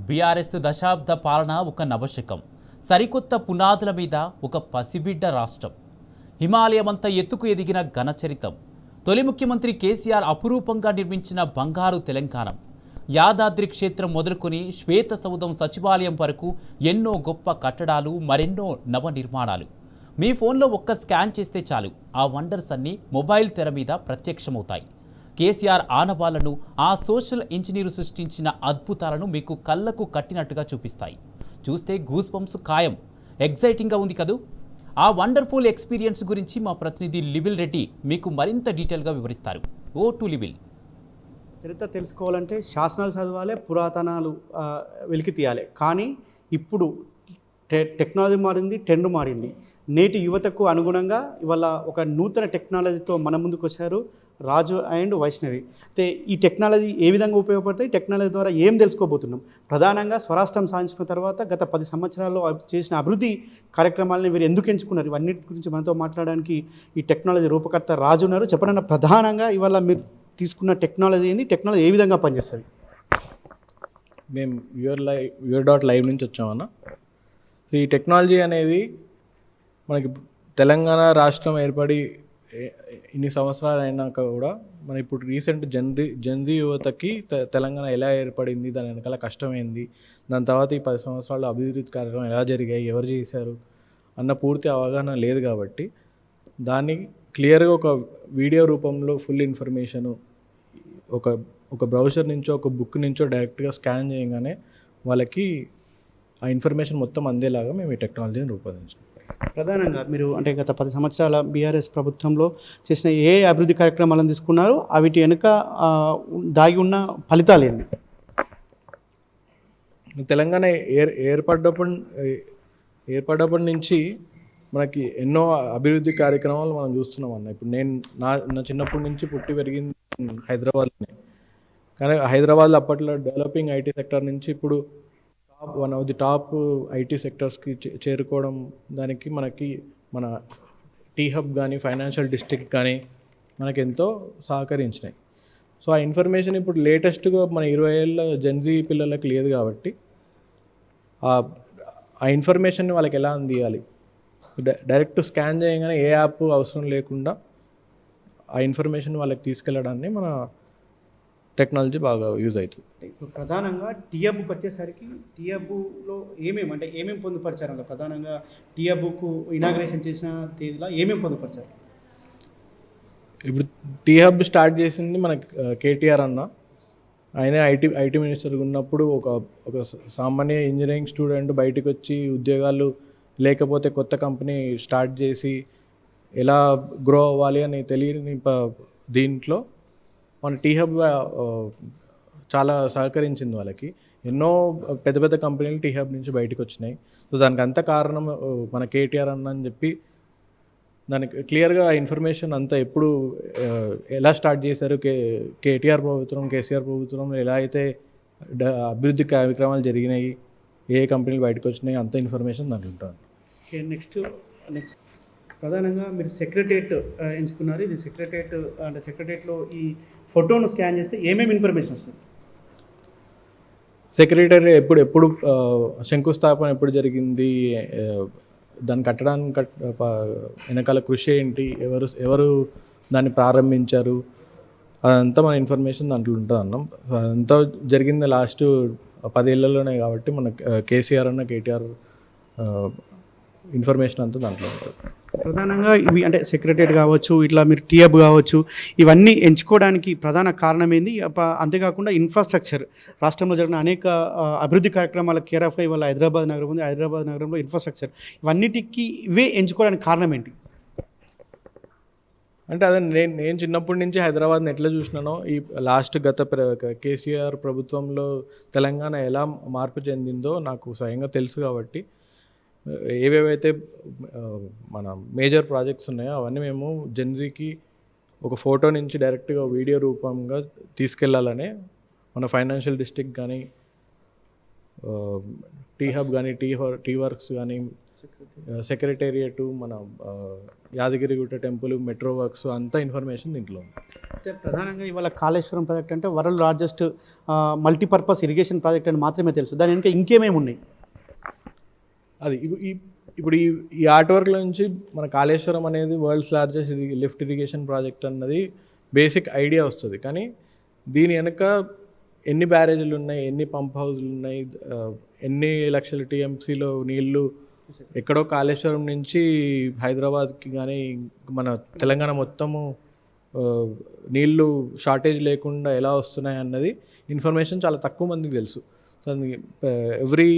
BRS దశాబ్ద పాలన ఒక నవశకం. సరికొత్త పునాదుల మీద ఒక పసిబిడ్డ రాష్ట్రం. హిమాలయమంత ఎత్తుకు ఎదిగిన ఘనచరితం. తొలి ముఖ్యమంత్రి కేసీఆర్ అపురూపంగా నిర్మించిన బంగారు తెలంగాణ. యాదాద్రి క్షేత్రం మొదలుకొని శ్వేత సౌధం సచివాలయం వరకు ఎన్నో గొప్ప కట్టడాలు, మరెన్నో నవ నిర్మాణాలు. మీ ఫోన్లో ఒక్క స్కాన్ చేస్తే చాలు, ఆ వండర్స్ అన్నీ మొబైల్ తెర మీద ప్రత్యక్షమవుతాయి. కేసీఆర్ ఆనవాళ్లను, ఆ సోషల్ ఇంజనీరు సృష్టించిన అద్భుతాలను మీకు కళ్ళకు కట్టినట్టుగా చూపిస్తాయి. చూస్తే గూస్ బంప్స్ ఖాయం. ఎగ్జైటింగ్గా ఉంది కదూ. ఆ వండర్ఫుల్ ఎక్స్పీరియన్స్ గురించి మా ప్రతినిధి లిబిల్ రెడ్డి మీకు మరింత డీటెయిల్గా వివరిస్తారు. ఓ టు లిబిల్. చరిత్ర తెలుసుకోవాలంటే శాసనాలు చదవాలి, పురాతనాలు వెలికి తీయాలి. కానీ ఇప్పుడు టెక్నాలజీ మారింది, ట్రెండ్ మారింది. నేటి యువతకు అనుగుణంగా ఇవాళ ఒక నూతన టెక్నాలజీతో మన ముందుకు వచ్చారు రాజు అండ్ వైష్ణవి. అయితే ఈ టెక్నాలజీ ఏ విధంగా ఉపయోగపడతాయి, టెక్నాలజీ ద్వారా ఏం తెలుసుకోబోతున్నాం? ప్రధానంగా స్వరాష్ట్రం సాధించుకున్న తర్వాత గత 10 సంవత్సరాల్లో చేసిన అభివృద్ధి కార్యక్రమాలని వీరు ఎందుకు ఎంచుకున్నారు, ఇవన్నిటి గురించి మనతో మాట్లాడడానికి ఈ టెక్నాలజీ రూపకర్త రాజు ఉన్నారు. చెప్పండి, ప్రధానంగా ఇవాళ మీరు తీసుకున్న టెక్నాలజీ ఏంది, టెక్నాలజీ ఏ విధంగా పనిచేస్తుంది? మేము వ్యూర్.live నుంచి వచ్చామన్న. సో ఈ టెక్నాలజీ అనేది మనకి తెలంగాణ రాష్ట్రం ఏర్పడి ఇన్ని సంవత్సరాలు అయినాక కూడా మన ఇప్పుడు రీసెంట్ జెన్జీ యువతకి తెలంగాణ ఎలా ఏర్పడింది, దాని వెనకాల కష్టమైంది, దాని తర్వాత ఈ 10 సంవత్సరాలు అభివృద్ధి కార్యక్రమం ఎలా జరిగాయి, ఎవరు చేశారు అన్న పూర్తి అవగాహన లేదు. కాబట్టి దాన్ని క్లియర్గా ఒక వీడియో రూపంలో ఫుల్ ఇన్ఫర్మేషను ఒక బ్రౌజర్ నుంచో ఒక బుక్ నుంచో డైరెక్ట్గా స్కాన్ చేయగానే వాళ్ళకి ఆ ఇన్ఫర్మేషన్ మొత్తం అందేలాగా మేము ఈ టెక్నాలజీని రూపొందించాం. ప్రధానంగా మీరు అంటే గత 10 సంవత్సరాల బీఆర్ఎస్ ప్రభుత్వంలో చేసిన ఏ అభివృద్ధి కార్యక్రమాలను తీసుకున్నారు, వీటి వెనుక దాగి ఉన్న ఫలితాలు ఏంటి? తెలంగాణ ఏర్పడ్డప్పటి నుంచి మనకి ఎన్నో అభివృద్ధి కార్యక్రమాలు మనం చూస్తున్నాం అన్న. ఇప్పుడు నేను నా చిన్నప్పటి నుంచి పుట్టి పెరిగింది హైదరాబాద్లోనే. కానీ హైదరాబాద్లో అప్పట్లో డెవలపింగ్ ఐటీ సెక్టర్ నుంచి ఇప్పుడు one of the top IT సెక్టర్స్కి చేరుకోవడం, దానికి మనకి మన టీ హబ్ కానీ ఫైనాన్షియల్ డిస్ట్రిక్ట్ కానీ మనకి ఎంతో సహకరించినాయి. సో ఆ ఇన్ఫర్మేషన్ ఇప్పుడు లేటెస్ట్గా మన 20 ఏళ్ళ జెన్జీ పిల్లలకి లేదు. కాబట్టి ఆ ఇన్ఫర్మేషన్ని వాళ్ళకి ఎలా అందియాలి, డైరెక్ట్ స్కాన్ చేయగానే ఏ యాప్ అవసరం లేకుండా ఆ ఇన్ఫర్మేషన్ వాళ్ళకి తీసుకెళ్ళడాన్ని మన టెక్నాలజీ బాగా యూజ్ అవుతుంది. ఇప్పుడు ప్రధానంగా టీహబ్కి వచ్చేసరికి టీహబ్లో ఏమేమి పొందుపరిచారు? అంటే ప్రధానంగా టీహబ్కు ఇనాగ్రేషన్ చేసిన తేదీలో ఏమేమి పొందుపరిచారు? ఇప్పుడు టీహబ్ స్టార్ట్ చేసింది మన కేటీఆర్ అన్న. ఆయన ఐటీ మినిస్టర్గా ఉన్నప్పుడు ఒక సామాన్య ఇంజనీరింగ్ స్టూడెంట్ బయటకు వచ్చి ఉద్యోగాలు లేకపోతే కొత్త కంపెనీ స్టార్ట్ చేసి ఎలా గ్రో అవ్వాలి అని తెలియని దీంట్లో మన టీహబ్ చాలా సహకరించింది వాళ్ళకి. ఎన్నో పెద్ద పెద్ద కంపెనీలు టీహబ్ నుంచి బయటకు వచ్చినాయి. సో దానికి అంత కారణం మన కేటీఆర్ అన్న అని చెప్పి దానికి క్లియర్గా ఇన్ఫర్మేషన్ అంతా ఎప్పుడు ఎలా స్టార్ట్ చేశారు, కేటీఆర్ ప్రభుత్వం కేసీఆర్ ప్రభుత్వం ఎలా అయితే అభివృద్ధి కార్యక్రమాలు జరిగినాయి, ఏ కంపెనీలు బయటకు వచ్చినాయి, అంత ఇన్ఫర్మేషన్ దాంట్లో ఉంటుంది. నెక్స్ట్ ప్రధానంగా మీరు సెక్రటరియట్ ఎంచుకున్నారు. ఇది సెక్రటరియట్లో ఈ ఫోటోను స్కాన్ చేస్తే ఏమేమి ఇన్ఫర్మేషన్ వస్తుంది? సెక్రటరీ ఎప్పుడు శంకుస్థాపన ఎప్పుడు జరిగింది, దాన్ని కట్టడానికి వెనకాల కృషి ఏంటి, ఎవరు దాన్ని ప్రారంభించారు, అదంతా మన ఇన్ఫర్మేషన్ దాంట్లో ఉంటుంది అన్నాం. అదంతా జరిగింది లాస్ట్ 10 ఏళ్లలోనే. కాబట్టి మన కేసీఆర్ అన్న కేటీఆర్ ఇన్ఫర్మేషన్ అంతా దాంట్లో ఉంటుంది. ప్రధానంగా ఇవి అంటే సెక్రటరియట్ కావచ్చు, ఇట్లా మీరు టీహబ్ కావచ్చు, ఇవన్నీ ఎంచుకోవడానికి ప్రధాన కారణం ఏంది? అంతేకాకుండా ఇన్ఫ్రాస్ట్రక్చర్ రాష్ట్రంలో జరిగిన అనేక అభివృద్ధి కార్యక్రమాల కేర్ ఆఫ్గా ఇవాళ హైదరాబాద్ నగరం ఉంది. హైదరాబాద్ నగరంలో ఇన్ఫ్రాస్ట్రక్చర్ ఇవన్నిటికీ ఇవే ఎంచుకోవడానికి కారణం ఏంటి? అంటే అదే నేను చిన్నప్పటి నుంచి హైదరాబాద్ని ఎట్లా చూసినానో, ఈ లాస్ట్ కేసీఆర్ ప్రభుత్వంలో తెలంగాణ ఎలా మార్పు చెందిందో నాకు స్వయంగా తెలుసు. కాబట్టి ఏవేవైతే మన మేజర్ ప్రాజెక్ట్స్ ఉన్నాయో అవన్నీ మేము జెన్జీకి ఒక ఫోటో నుంచి డైరెక్ట్గా వీడియో రూపంగా తీసుకెళ్లాలనే మన ఫైనాన్షియల్ డిస్ట్రిక్ట్ కానీ టీ హబ్ కానీ టీ వర్క్స్ కానీ సెక్రటేరియట్, మన యాదగిరిగుట్ట టెంపుల్, మెట్రో వర్క్స్ అంతా ఇన్ఫర్మేషన్ దీంట్లో ఉంది. అంటే ప్రధానంగా ఇవాళ కాళేశ్వరం ప్రాజెక్ట్ అంటే world largest multipurpose irrigation project అని మాత్రమే తెలుసు. దాని వెనుక ఇంకేమేమి ఉన్నాయి? అది ఇప్పుడు ఈ ఆర్ట్ వర్క్ల నుంచి మన కాళేశ్వరం అనేది world's largest lift irrigation project అన్నది బేసిక్ ఐడియా వస్తుంది. కానీ దీని వెనక ఎన్ని బ్యారేజీలు ఉన్నాయి, ఎన్ని పంప్ హౌస్లు ఉన్నాయి, ఎన్ని లక్షల టీఎంసీలో నీళ్లు ఎక్కడో కాళేశ్వరం నుంచి హైదరాబాద్కి కానీ మన తెలంగాణ మొత్తము నీళ్లు షార్టేజ్ లేకుండా ఎలా వస్తున్నాయి అన్నది ఇన్ఫర్మేషన్ చాలా తక్కువ మందికి తెలుసు. So every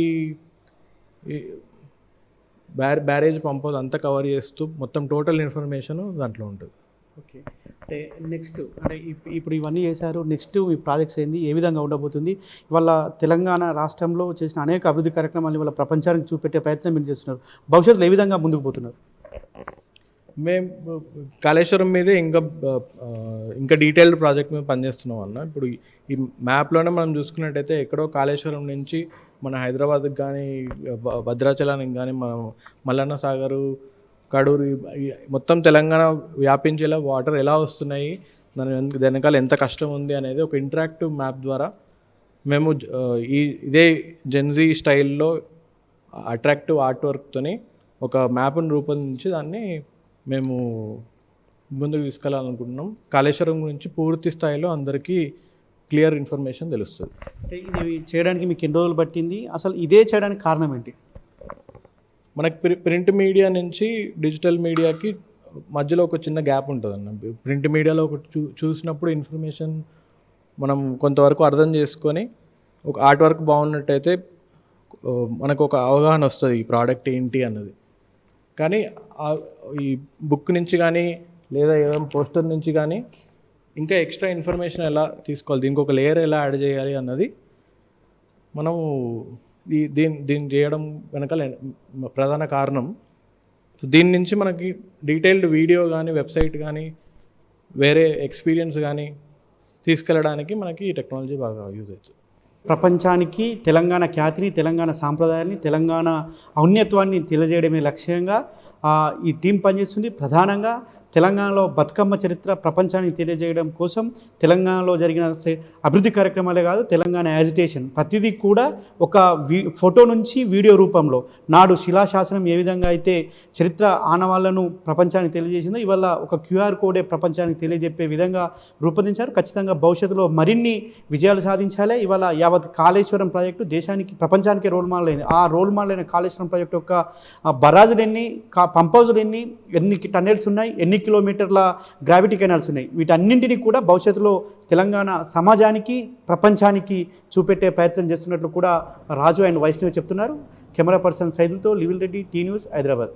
barrage pump house అంతా కవర్ చేస్తూ మొత్తం టోటల్ ఇన్ఫర్మేషన్ దాంట్లో ఉంటుంది. ఓకే, అంటే నెక్స్ట్ అంటే ఇప్పుడు ఇవన్నీ చేశారు, నెక్స్ట్ ఈ ప్రాజెక్ట్స్ ఏంది, ఏ విధంగా ఉండబోతుంది? ఇవాళ తెలంగాణ రాష్ట్రంలో చేసిన అనేక అభివృద్ధి కార్యక్రమాలు ఇవాళ ప్రపంచానికి చూపెట్టే ప్రయత్నం మీరు చేస్తున్నారు. భవిష్యత్తులో ఏ విధంగా ముందుకు పోతున్నారు? మేము కాళేశ్వరం మీదే ఇంకా డీటెయిల్డ్ ప్రాజెక్ట్ మీద పనిచేస్తున్నాం అన్న. ఇప్పుడు ఈ మ్యాప్లోనే మనం చూసుకున్నట్టయితే ఎక్కడో కాళేశ్వరం నుంచి మన హైదరాబాద్కి కానీ భద్రాచలానికి కానీ మనం మల్లన్న సాగరు, కడూరు మొత్తం తెలంగాణ వ్యాపించేలా వాటర్ ఎలా వస్తున్నాయి, దాని వెనకాల ఎంత కష్టం ఉంది అనేది ఒక ఇంటరాక్టివ్ మ్యాప్ ద్వారా మేము ఇదే జెన్జీ స్టైల్లో అట్రాక్టివ్ ఆర్ట్ వర్క్తోని ఒక మ్యాప్ను రూపొందించి దాన్ని మేము ముందుకు తీసుకెళ్ళాలనుకుంటున్నాం. కాళేశ్వరం గురించి పూర్తి స్థాయిలో అందరికీ క్లియర్ ఇన్ఫర్మేషన్ తెలుస్తుంది. అంటే ఇది చేయడానికి మీకు ఎన్ని రోజులు పట్టింది? అసలు ఇదే చేయడానికి కారణం ఏంటి? మనకి ప్రింట్ మీడియా నుంచి డిజిటల్ మీడియాకి మధ్యలో ఒక చిన్న గ్యాప్ ఉంటుంది అన్న. ప్రింట్ మీడియాలో ఒకటి చూసినప్పుడు ఇన్ఫర్మేషన్ మనం కొంతవరకు అర్థం చేసుకొని ఒక ఆర్ట్ వర్క్ బాగున్నట్టయితే మనకు ఒక అవగాహన వస్తుంది ఈ ప్రోడక్ట్ ఏంటి అన్నది. కానీ ఈ బుక్ నుంచి కానీ లేదా ఏదైనా పోస్టర్ నుంచి కానీ ఇంకా ఎక్స్ట్రా ఇన్ఫర్మేషన్ ఎలా తీసుకోవాలి, దీనికి ఒక లేయర్ ఎలా యాడ్ చేయాలి అన్నది మనము దీన్ని చేయడం వెనకాల ప్రధాన కారణం. సో దీని నుంచి మనకి డీటెయిల్డ్ వీడియో కానీ వెబ్సైట్ కానీ వేరే ఎక్స్పీరియన్స్ కానీ తీసుకెళ్ళడానికి మనకి ఈ టెక్నాలజీ బాగా యూజ్ అవుతుంది. ప్రపంచానికి తెలంగాణ ఖ్యాతిని, తెలంగాణ సాంప్రదాయాన్ని, తెలంగాణ ఔన్నత్వాన్ని తెలియజేయడమే లక్ష్యంగా ఈ టీం పనిచేస్తుంది. ప్రధానంగా తెలంగాణలో బతుకమ్మ చరిత్ర ప్రపంచానికి తెలియజేయడం కోసం తెలంగాణలో జరిగిన అభివృద్ధి కార్యక్రమాలే కాదు, తెలంగాణ యాజిటేషన్ ప్రతిదీ కూడా ఒక ఫోటో నుంచి వీడియో రూపంలో నాడు శిలాశాసనం ఏ విధంగా అయితే చరిత్ర ఆనవాళ్లను ప్రపంచానికి తెలియజేసిందో ఇవాళ ఒక క్యూఆర్ కోడే ప్రపంచానికి తెలియజెప్పే విధంగా రూపొందించారు. ఖచ్చితంగా భవిష్యత్తులో మరిన్ని విజయాలు సాధించాలి. ఇవాళ యావత్ కాళేశ్వరం ప్రాజెక్టు దేశానికి ప్రపంచానికి రోల్ మోడల్ అయింది. ఆ రోల్ మోడల్ అయిన కాళేశ్వరం ప్రాజెక్టు యొక్క బరాజులు ఎన్ని, పంప్ హౌజులు ఎన్ని టన్నెల్స్ ఉన్నాయి, ఎన్ని కిలోమీటర్ల గ్రావిటీ కెనాల్స్ ఉన్నాయి, వీటన్నింటినీ కూడా భవిష్యత్తులో తెలంగాణ సమాజానికి, ప్రపంచానికి చూపెట్టే ప్రయత్నం చేస్తున్నట్లు కూడా రాజు అండ్ వైష్ణవి చెప్తున్నారు. కెమెరా పర్సన్ సైదులతో లివిల్ రెడ్డి, టీ న్యూస్, హైదరాబాద్.